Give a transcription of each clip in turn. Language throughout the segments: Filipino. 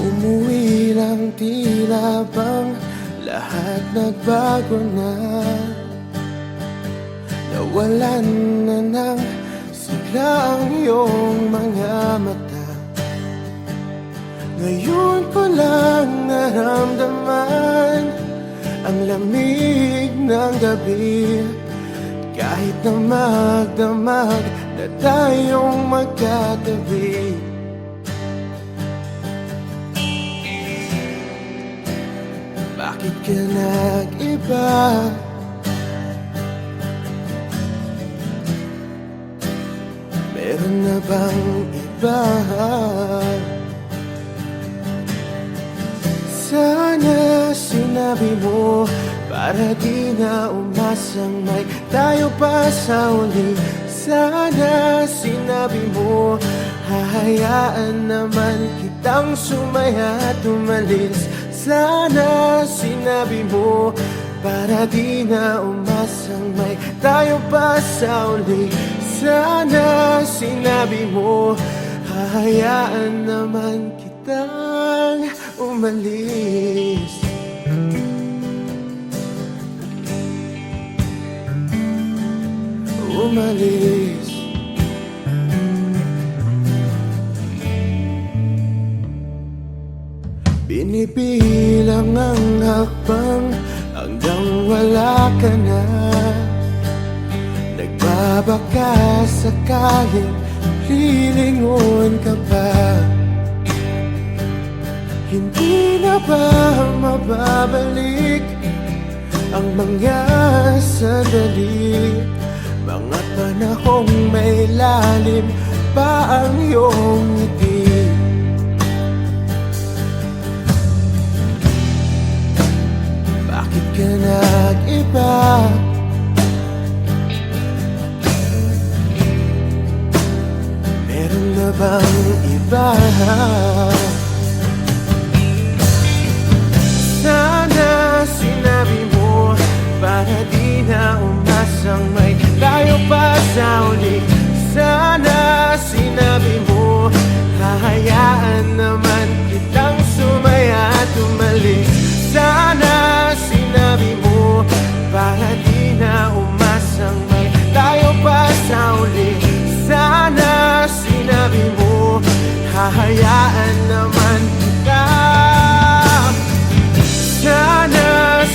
Umuwi lang, tila bang lahat nagbago na. Nawalan na ng sigla ang iyong mga mata. Ngayon ko lang naramdaman ang lamig ng gabi. Kahit na magdamag na tayong magkatabi. Bakit ka nag-iba? Meron na bang iba? Sana sinabi mo para di na umasang may tayo pa sa uli. Sana sinabi mo hahayaan naman kitang sumaya at umalis. Sana sinabi mo para di na umasang may tayo pa sa uli. Sana sinabi mo hahayaan naman kitang umalis. Umalis. Binibilang ang hakbang hanggang wala ka na. Nagbabaka sakaling lilingon ka pa. Hindi na ba mababalik ang mga sandali, mga panahong may lalim pa ang iyong ngiti? Bakit ka nag-iba? Meron na bang iba? Sana sinabi mo para di na umasang may tayo pa sa uli. Sana sinabi mo hahayaan naman kitang sumaya at umalis. Sana sinabi mo para di na umasang may tayo pa sa uli. Sana sinabi mo hahayaan naman kita. Sana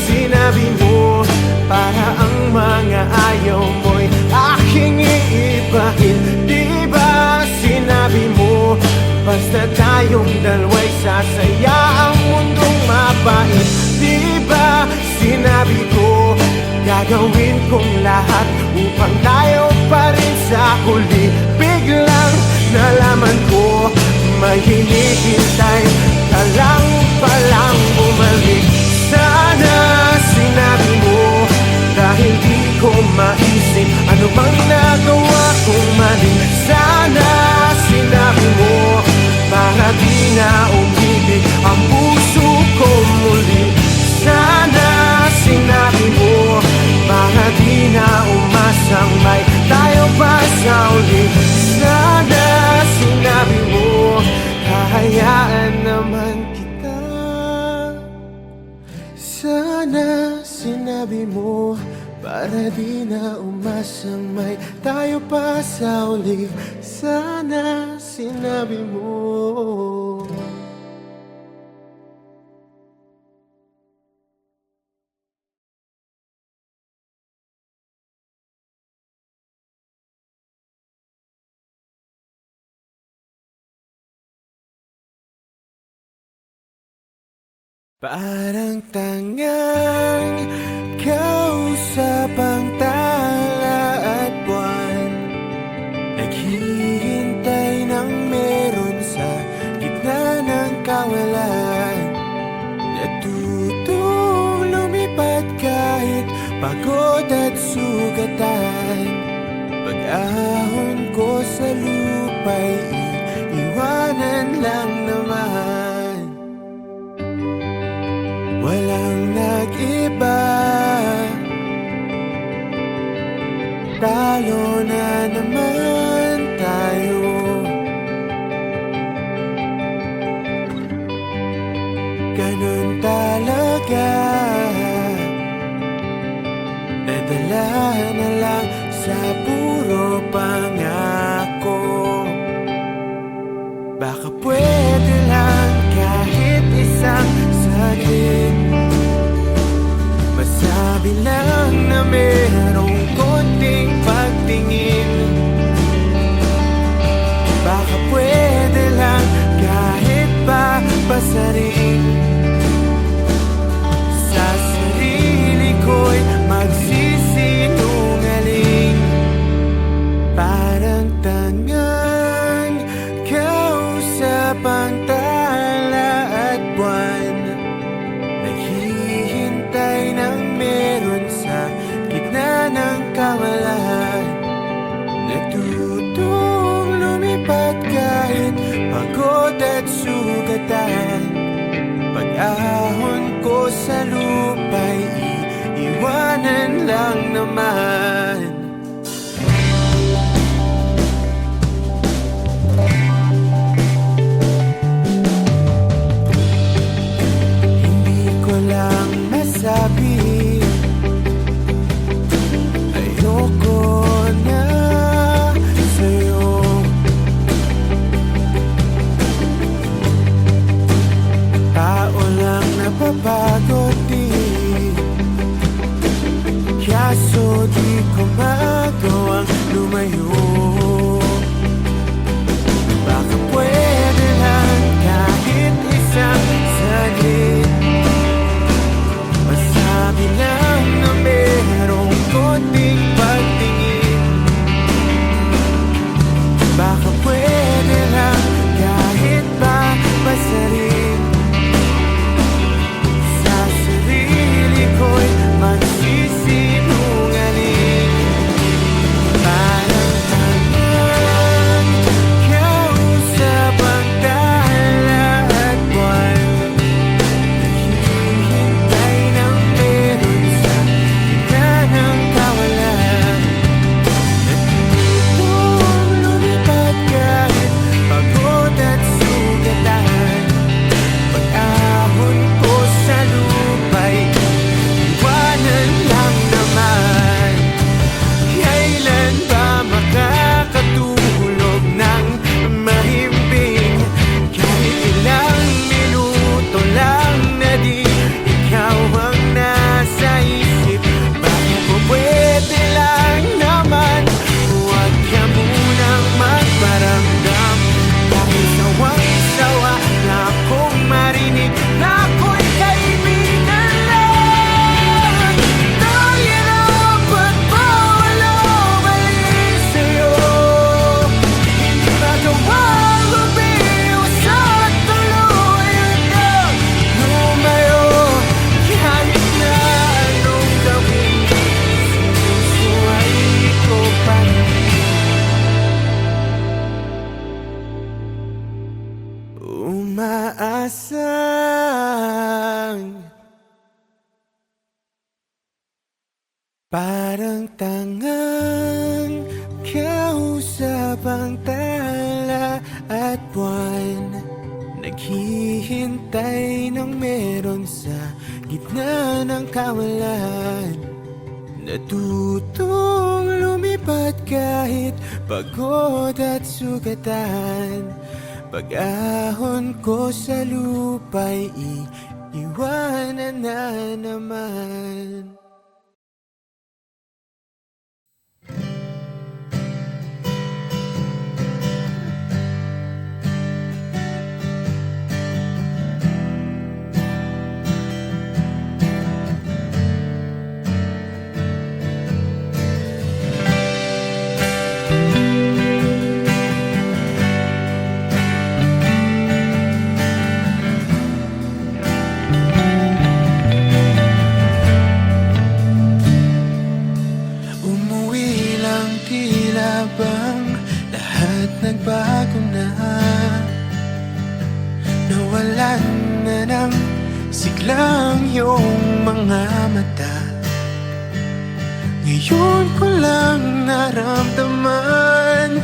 sinabi mo para ang mga ayaw mo'y aking iibahin. Di ba sinabi mo basta tayong dalawa'y sasaya ang mundong mapait? Di ba sinabi ko gagawin kong lahat upang tayo pa rin sa huli? Biglang nalaman ko may hinihintay ka lang palang bumalik. Sana sinabi mo dahil di ko maisip ano bang nagawa kong mali. Sana sinabi mo para di na umibig ang puso ko muli. Sana sinabi mo para di na umasang may tayo pa sa uli. Sana sinabi mo hahayaan naman kita. Sana sinabi mo para di na umasang may tayo pa sa uli. Sana sinabi mo. Parang tangang kausap ang tala at buwan, naghihintay ng meron sa gitna ng kawalan. pagod at sugatan. Pag-ahon ko sa lupa'y iiwanan lang naman. Walang nag-iba, talo na naman tayo. Ganun talaga, nadala na lang sa puro pangako. Baka pwede lang kahit isang saglit, masabi lang na merong konting pagtingin. Baka pwede lang kahit pa basarin, sa sarili ko'y magsisinungaling. Parang tangang kausap ang tala at buwan, naghihintay ng meron sa gitna ng kawalan. Natutong lumipat kahit pagod at sugatan. Pag-ahon ko sa lupa'y iiwanan lang naman. Hindi ko lang masabi, ayoko na sa'yo. Tao lang napapagod din, kaso di ko magawang lumayo. Baka pwede lang kahit isang saglit, masabi lang na merong konting pagtingin. Baka pwede lang kahit pa basarin, sa sarili ko'y magsisinungaling. Parang tangang kausap ang tala at buwan, naghihintay ng meron sa gitna ng kawalan. Natutong lumipat kahit pagod at sugatan. Pag-ahon ko sa lupa'y iwanan lang naman. Kailan ba makakatulog ng mahimbing? Kahit ilang minuto lang na di ikaw ang nasa isip. Baka po pwede lang naman, huwag ka munang magparamdam. Dahil sawang-sawa na akong marinig na ako'y kaibigan lang. Nahihirap at bawal balik sa'yo, hindi magawang umiwas at tuluyan kang lumayo. Kahit na anong gawin, sinusuway ko pa rin. Umaasang parang tangang kausap ang tala at buwan, naghihintay ng meron sa gitna ng kawalan. Natutong lumipat kahit pagod at sugatan. Pag-ahon ko sa lupa'y iiwanan na naman. nawalan na ng siglang iyong mga mata. Ngayon ko lang naramdaman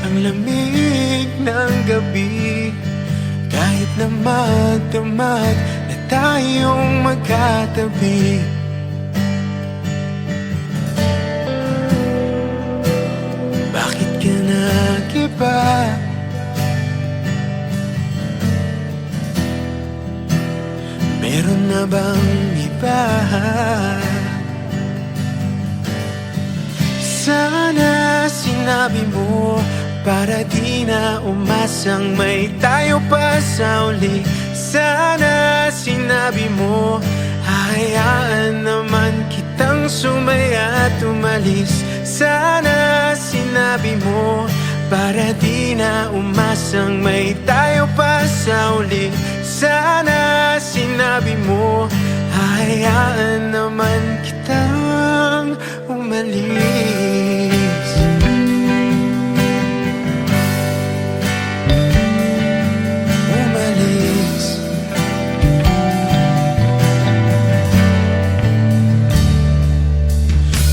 ang lamig ng gabi. Kahit na magdamag na tayong magkatabi, bakit ka nag-iba? Meron na bang iba? Sana sinabi mo para di na umasang may tayo pa sa uli. Sana sinabi mo hayaan naman kitang sumaya at umalis. Sana sinabi mo para di na umasang may tayo pa sa uli. Sana sinabi mo hayaan naman kitang umalis.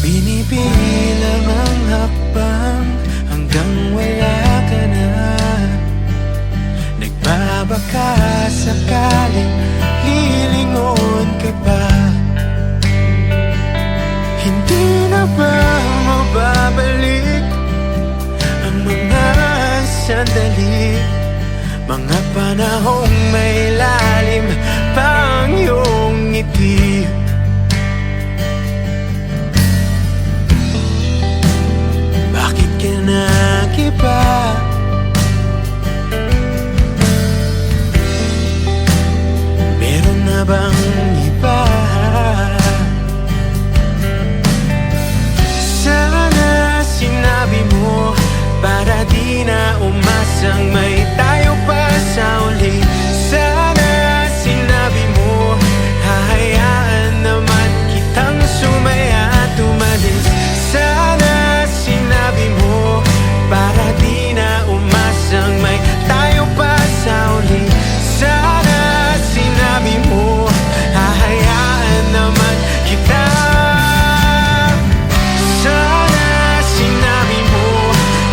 Binibilang ang hakbang hanggang wala ka na. Nagbabaka sakaling lilingon ka pa. Hindi na ba mababalik ang mga sandali, mga panahong may lalim pang iyong ngiti? Bakit ka nag-iba? Meron na bang iba? Sana sinabi mo para di na umasang may tayo pa sa uli. Sana sinabi mo hahayaan naman kitang sumaya at umalis. Sana sinabi mo para di na umasang may tayo pa sa uli. Sana sinabi mo hahayaan naman kita. Sana sinabi mo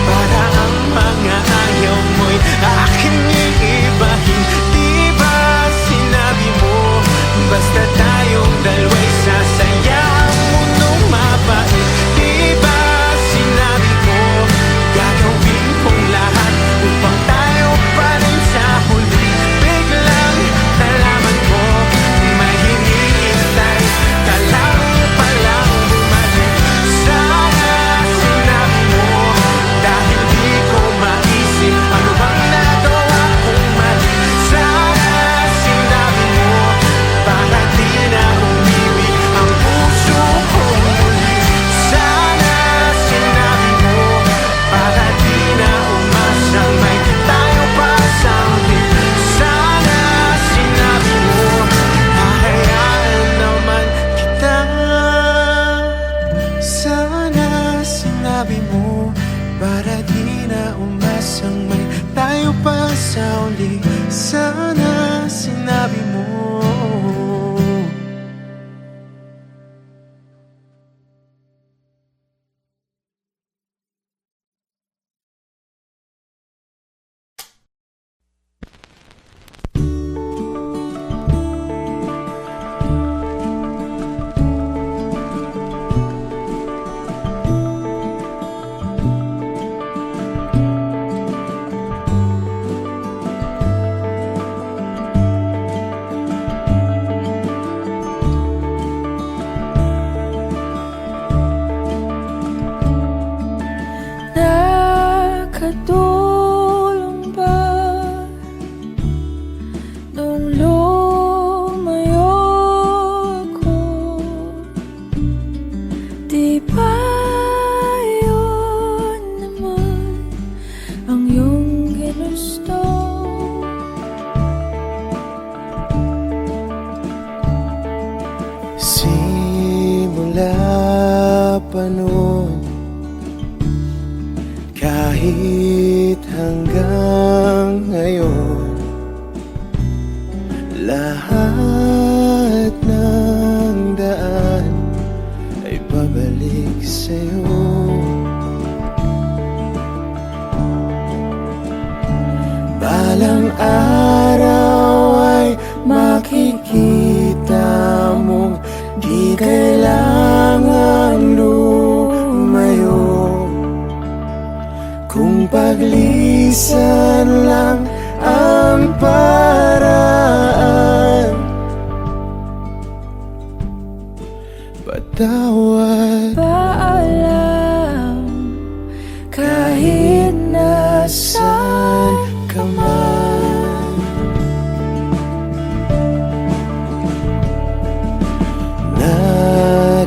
para ang mga ayaw mo'y aking iibahin. Di ba sinabi mo basta tayong dalawa'y sasaya ang mundong mapait? Di ba sinabi mo gagawin kong lahat upang tayo pa rin sa huli? Biglang nalaman ko may hinihintay ka lang palang bumalik. Sana sinabi mo dahil di ko maisip ano bang nagawa kong mali. Sana sinabi mo para di na umibig ang puso kong muli. Sana sinabi mo para di na umasang may tayo pa sa uli. Sana sinabi mo hahayaan naman kita. Sana sinabi mo para di na umasang may tayo pa sa uli. Sana sinabi mo. Nakatulong ba nung lumayo ako? Di ba yun naman ang iyong ginusto? Simula pa noon kahit hanggang ngayon, Lahat ng daan ay pabalik sa'yo. Balang araw ay makikita mong di kailangang lumayo. Kung paglisan lang ang paraan, patawad. Paalam kahit nasaan Ka man,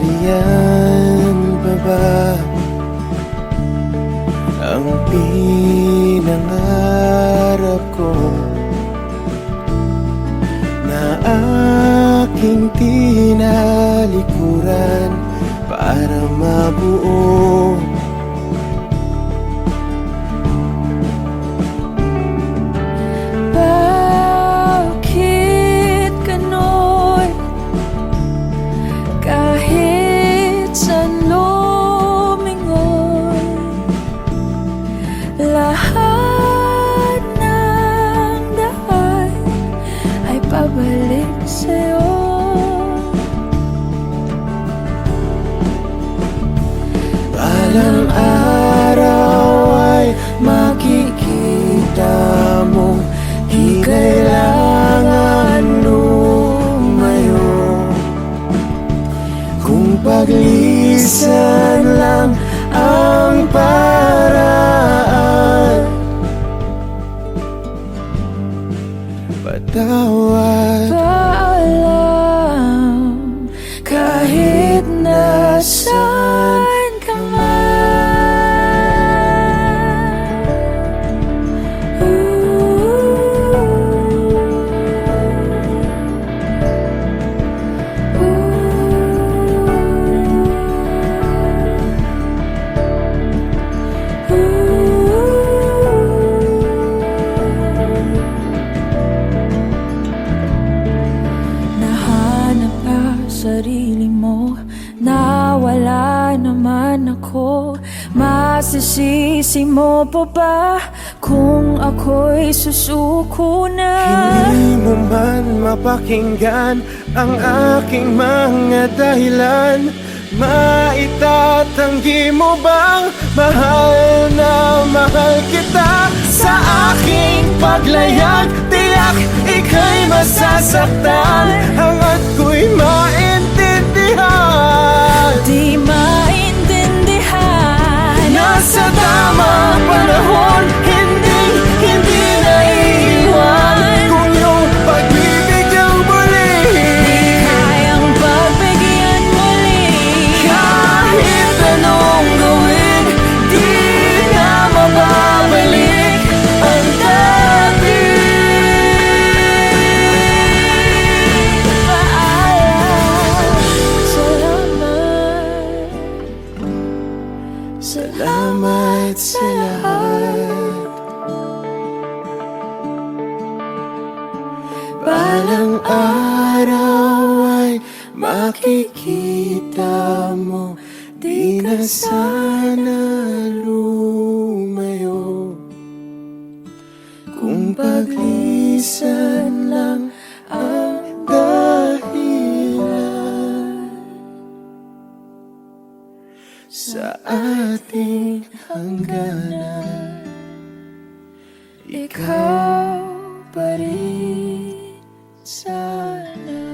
nariyan pa ba ang pinangarap ko na aking tinalikuran para mabuo? Bakit gano'n? Kahit saan lumingon, lahat ng daan ay pabalik sa'yo. Balang araw ay makikita mong di kailangan lumayo. Kung paglisan lang ang paraan, patawad. Paalam kahit nasaan ka man. Nahanap ka sarili mo, nawala naman ako. Masisisi mo pa ba kung ako'y susuko na? Hindi mo man mapakinggan ang aking mga dahilan. Maitatanggi mo bang mahal na mahal kita? Sa aking paglayag, tiyak ika'y masasaktan hanggat ko'y maintindihan. Di maintindihan Nasa tamang panahon, hindi naiiwan. Kung iyong pag-ibig ang muli, kayang pagbigyan muli. kahit anong gawin, di na mababalik ang dati. Paalam, salamat. Salamat sa lahat. Balang araw ay makikita mo di na sana lumayo. Kung paglisan lang ang dahilan sa ating hangganan, Ikaw pa rin sana.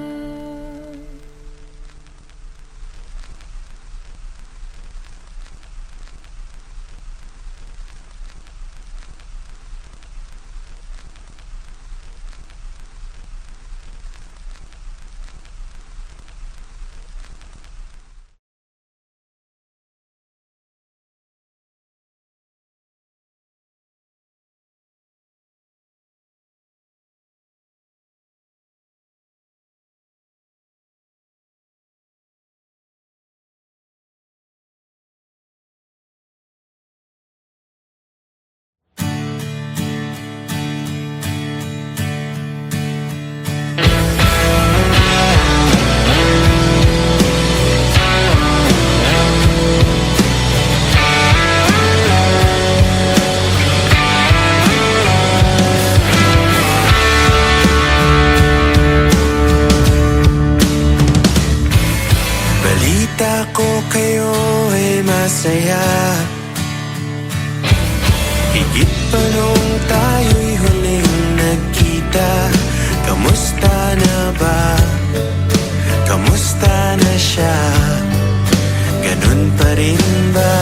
iba.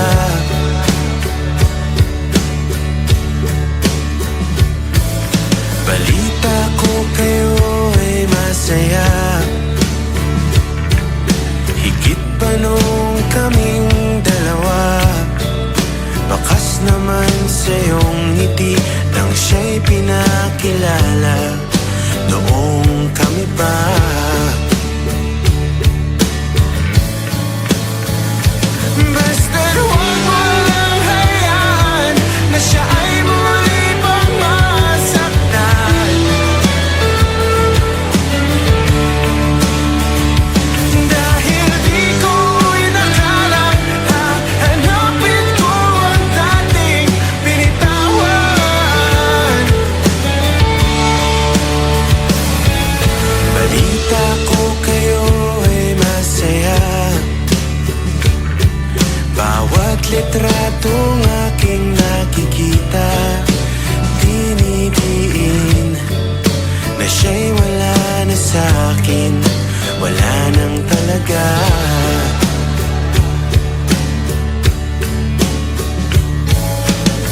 Balita ko kayo ay masaya, higit pa nung kaming dalawa. Bakas naman sa iyong ngiti nang siya'y pinakilala noong kami pa. Basta't huwag mo lang hayaan na siya ay muli pang masaktan. Dahil di ko inakalang hahanapin ko ang dating binitawan. Balita ko kayo ay masaya, bawat litratong aking nakikita, dinidiin na siya'y wala na sa'kin, wala nang talaga.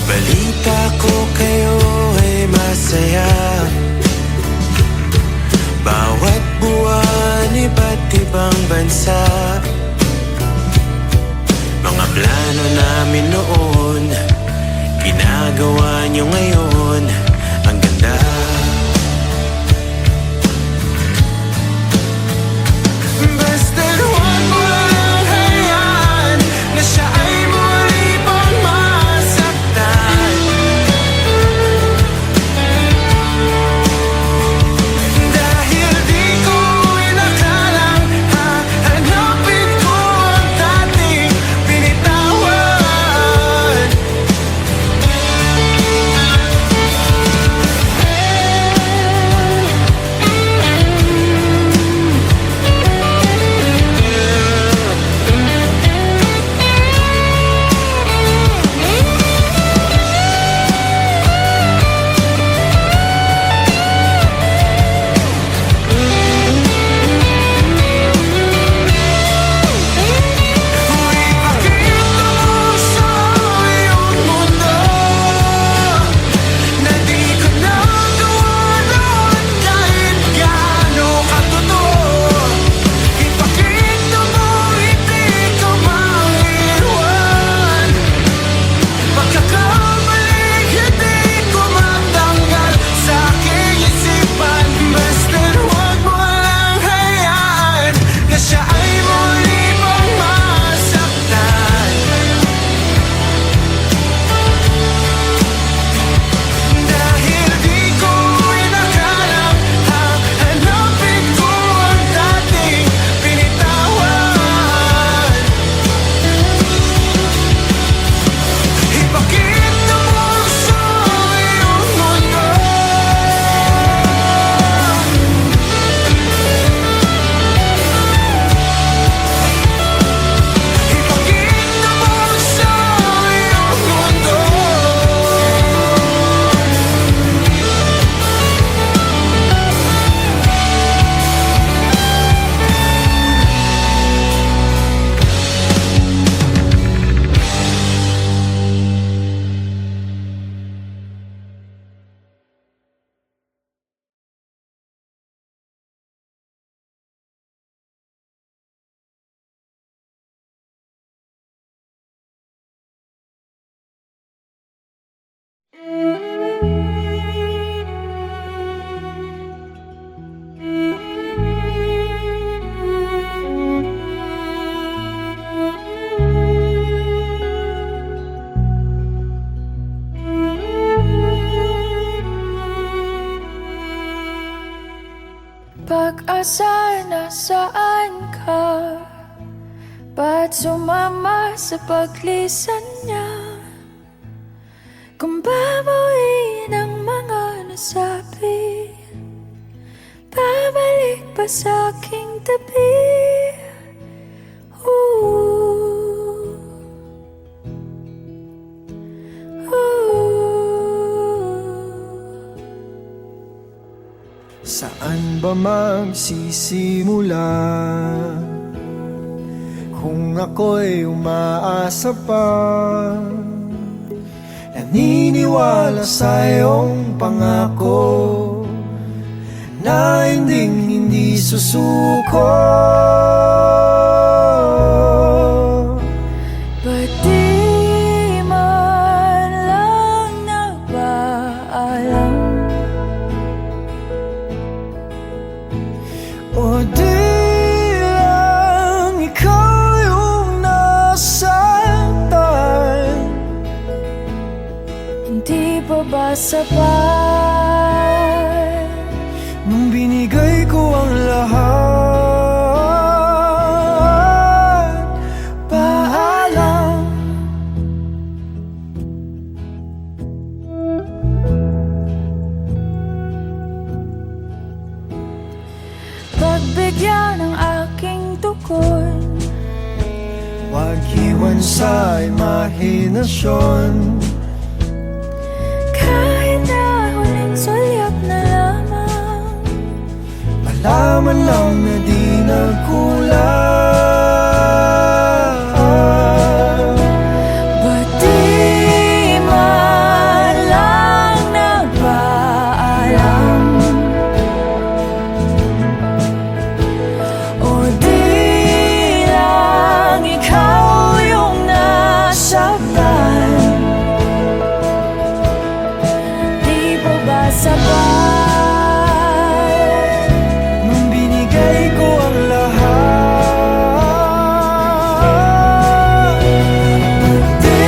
Balita ko kayo ay masaya, bawat buwan iba't ibang bansa. Mga plano namin noon, ginagawa niyo ngayon, ang ganda. Basta't huwag mo lang hayaan na siya ay muli pang masaktan. Dahil di ko inakalang hahanapin ko ang dating binitawan. Pag-asa, nasaan ka? Ba't sumama sa paglisan niya? Kung babawiin ang mga nasabi, babalik pa sa aking tabi. Ooh. Ooh. Saan ba magsisimula kung ako'y umaasa pa, naniniwala sa iyong pangako na hindi susuko. Ba't di man lang nagpaalam? O di lang ikaw yung nasaktan? Hindi pa ba sapat nung binigay ko ang lahat? Paalam. pagbigyan ng aking tukod? Huwag iwan sa imahinasyon. Kahit na huling sulyap na lamang, Malaman lang na di nagkulang. ba't di man lang nagpaalam? O di lang ikaw yung nasaktan? Di pa ba sapat Nung binigay ko ang lahat? Di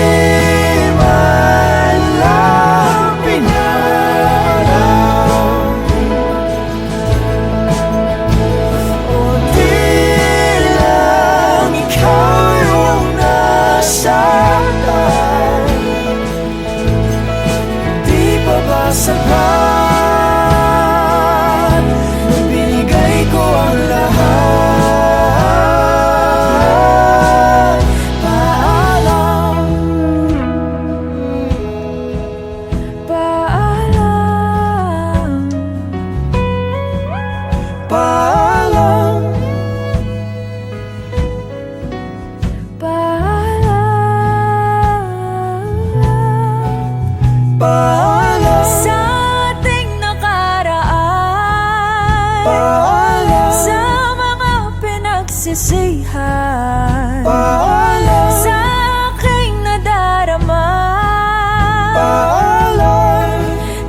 man lang pinalam. O di lang ikaw yung nasaktan? Di pa ba sapat nung binigay ko ang lahat? paalam? Paalam? Paalam. Paalam Paalam. sa ating nakaraan, Paalam. sa mga pinagsisihan, Paalam. sa aking nadarama. Paalam.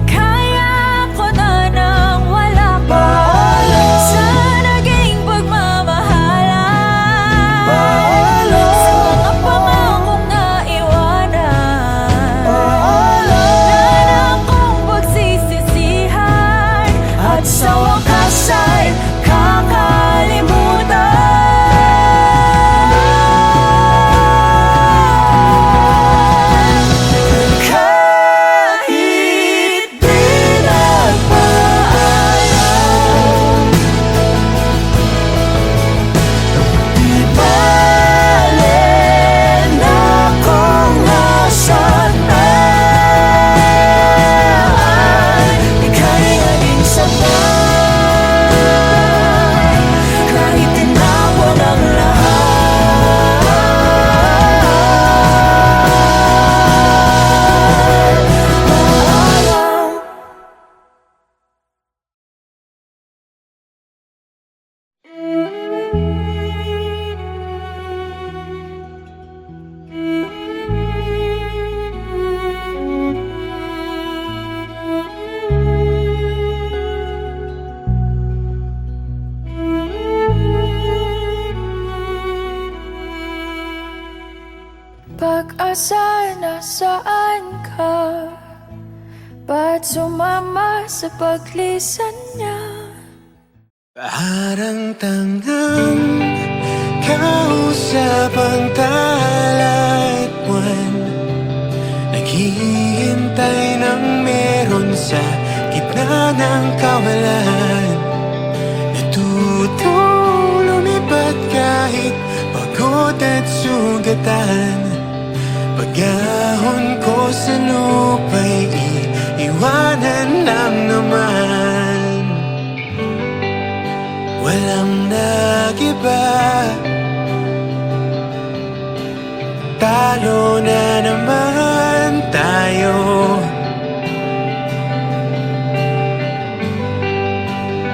Kaya ko na nang wala ka Paalam. sa naging pagmamahalan, Paalam. sa mga pangakong naiwanan, Paalam. kung pagsisisihan at sa wakas ay kakalimutan. Kahit di nagpaalam, di bale na kung nasaktan. Ika'y naging sapat kahit tinawag ang lahat. Paalam. Pag-asa, nasaan ka? Ba't sumama sa paglisan niya? Parang tangang kausap ang talay at buwan, naghihintay ng meron sa gitna ng kawalan. Natuto lumipat kahit pagod at sugatan. Pag-ahon ko sa lupa'y iiwanan lang naman. Walang nagiba, talo na naman tayo.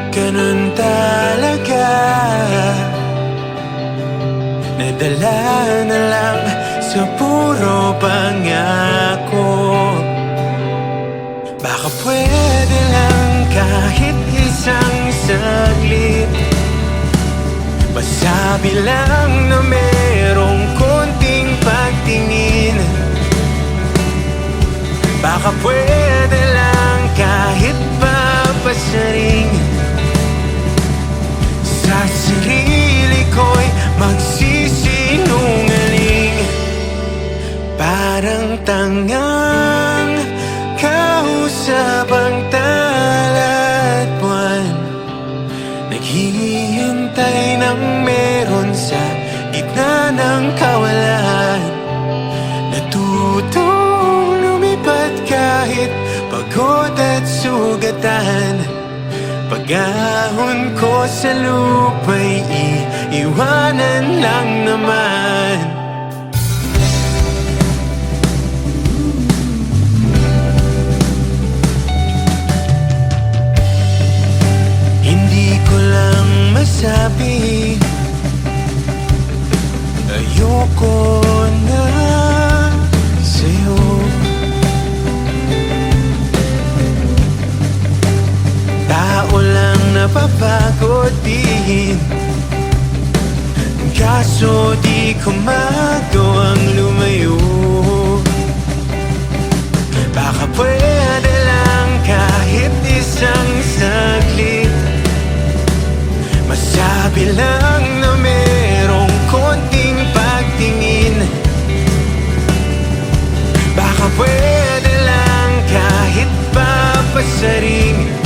Ganun talaga, nadala na lang sa puro pangako. Baka pwede lang kahit isang saglit, masabi lang na merong konting pagtingin. Baka pwede lang kahit papasaring, sa sarili ko'y magsisinungaling. Parang tangang kausap ang talat buwan, naghihintay ng meron sa gitna ng kawalan. Natutong lumipat kahit pagod at sugatan. Pag-ahon ko sa lupa'y iiwanan lang naman. Hindi ko lang masabi, ayoko na sa'yo. Tao lang napapagod din, kaso di ko magawang lumayo. Baka pwede lang kahit isang saglit, masabi lang na merong konting pagtingin. Baka pwede lang kahit papasaring,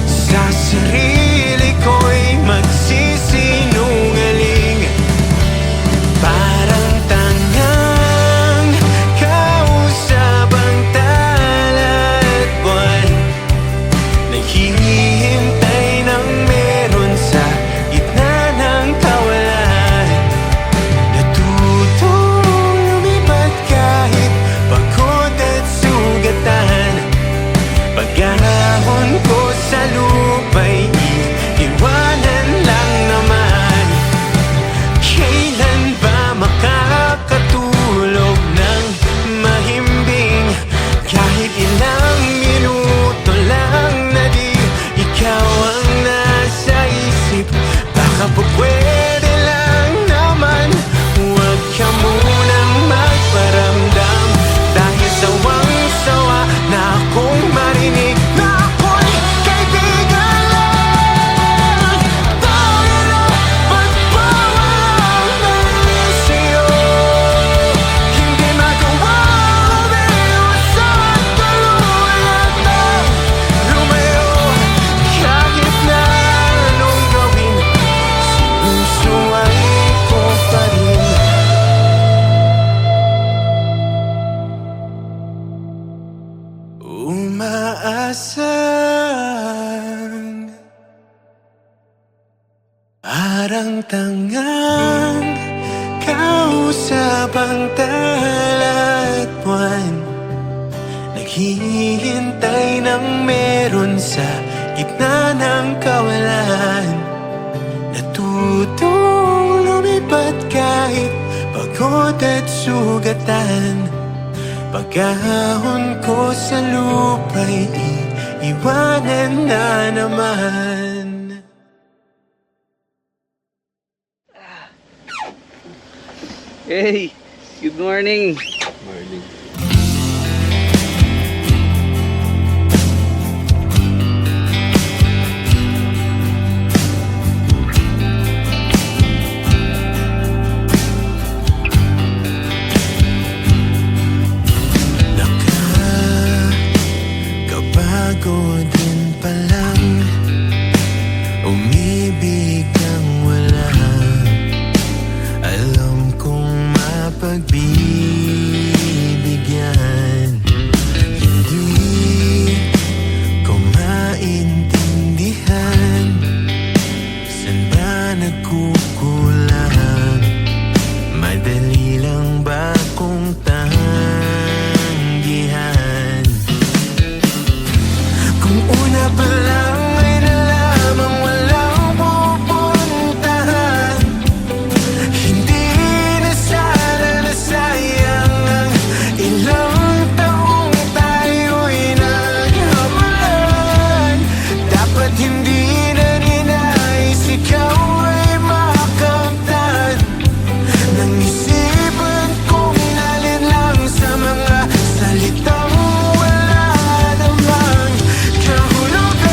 sa sarili ko'y magsisinungaling. Parang tangang kausap ang talat buwan, naghihintay ng meron sa gitna ng kawalan. Natutong lumipat kahit pagod at sugatan. Pag-ahon ko sa lupa'y iiwanan lang naman. Kailan ba makakatulog ng mahimbing, kahit ilang minuto lang na di ikaw ang nasa isip? Baka po pwede lang naman, huwag ka munang magparamdam, dahil sawang-sawa na akong marinig na ako'y kaibigan lang. Tayo na pagpawalang sa'yo, hindi magawa umiwas at tuluyang na lumayo. Kahit na anong gawin, sinusuway ko pa rin. Umaasang parang tangang kausap ang talat buwan, naghihintay ng meron sa gitna ng kawalan. Natutong lumipat kahit pagod at sugatan. Pag-ahon ko sa lupa'y iiwanan na naman. Hey, good morning. Morning. Nakakapagod din palang umibig kang wala. Alam kong mapagbigay hindi na ninais ikaw ay makamtan? Nang isipan kong alin lang sa mga salitang wala namang kahulugan.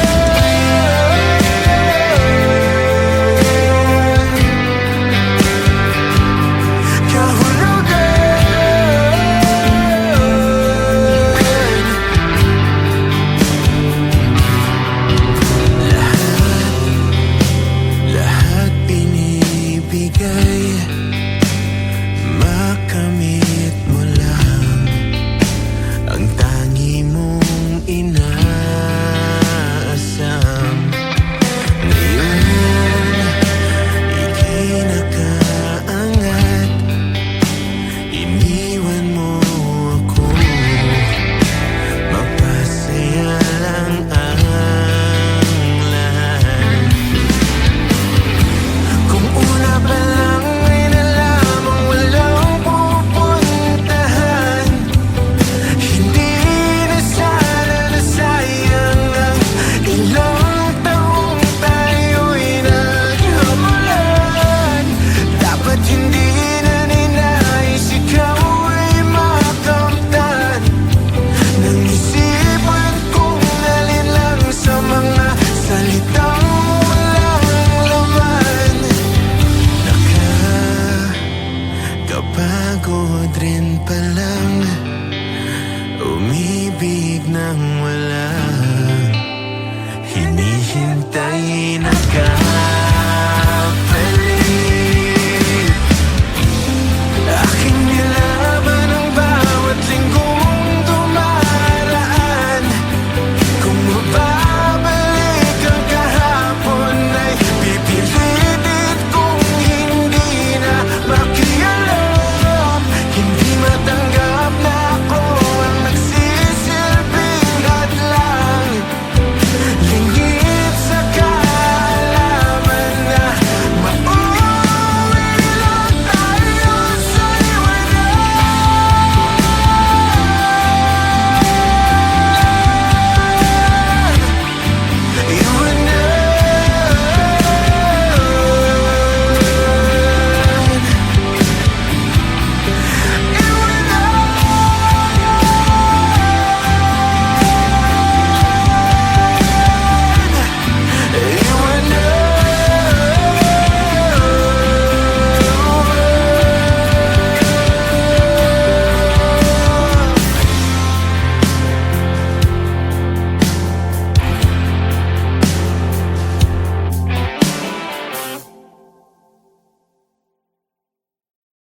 Lahat binibigay, makamit mo lang ang tangi mong inaasam. Ngayon, ika'y nakaangat, iniwan mo ako, mapasaya lang ang lahat. Kung una pa lang ay nalamang walang pupuntahan, hindi na sana nasayang ang ilang taong tayo'y naghamulan. Dapat hindi na ninais ikaw ay makamtan. Nang isipan kong alin lang sa mga salitang walang laman. Nakakapagod rin palang umibig nang wala hinihintay na